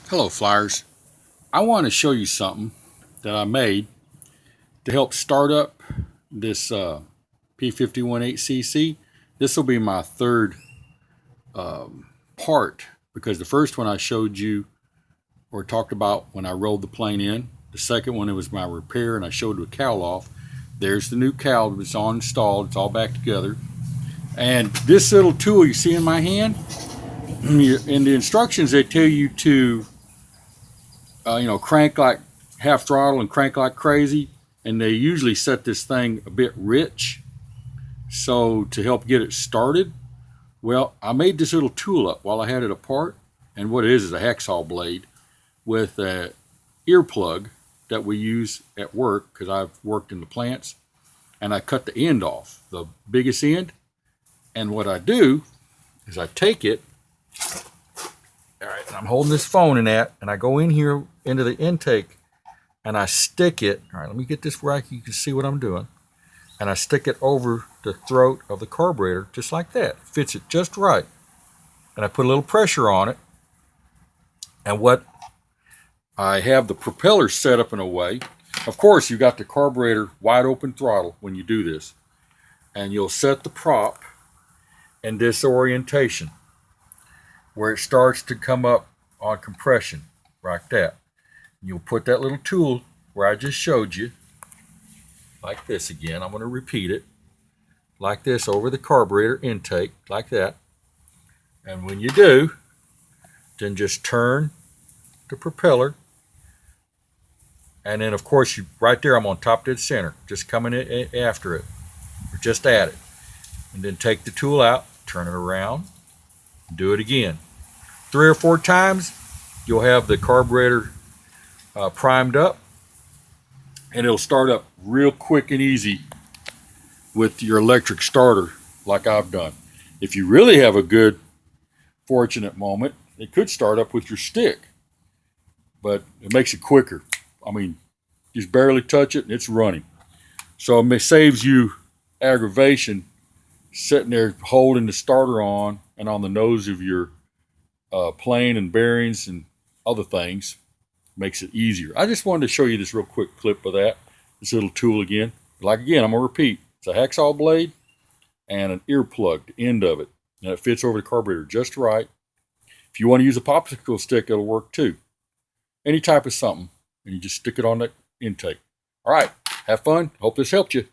Hello Flyers. I want to show you something that I made to help start up this P51 8cc. This will be my third part because the first one I showed you or talked about when I rolled the plane in. The second one, it was my repair and I showed the cowl off. There's the new cowl that's all installed. It's all back together. And this little tool you see in my hand, in the instructions they tell you to crank like half throttle and crank like crazy. And they usually set this thing a bit rich. So to help get it started, well, I made this little tool up while I had it apart. And what it is a hacksaw blade with an earplug that we use at work because I've worked in the plants. And I cut the end off, the biggest end. And what I do is I take it. All right, and I'm holding this phone in that, and I go in here into the intake, and I stick it. All right, let me get this where you can see what I'm doing. And I stick it over the throat of the carburetor, just like that. Fits it just right. And I put a little pressure on it. And what I have the propeller set up in a way. Of course, you got the carburetor wide open throttle when you do this. And you'll set the prop in this orientation, where it starts to come up on compression, like that. You'll put that little tool where I just showed you, like this again. I'm going to repeat it, like this over the carburetor intake, like that. And when you do, then just turn the propeller. And then, of course, right there, I'm on top dead center, just coming in after it, or just at it. And then take the tool out, turn it around, do it again. 3 or 4 times, you'll have the carburetor primed up, and it'll start up real quick and easy with your electric starter like I've done. If you really have a good, fortunate moment, it could start up with your stick, but it makes it quicker. I mean, just barely touch it and it's running. So it saves you aggravation sitting there holding the starter on and on the nose of your plane and bearings and other things. Makes it easier. I just wanted to show you this real quick clip of that. This little tool again. Like again, I'm going to repeat. It's a hacksaw blade and an earplug, the end of it. And it fits over the carburetor just right. If you want to use a popsicle stick, it'll work too. Any type of something. And you just stick it on that intake. All right. Have fun. Hope this helped you.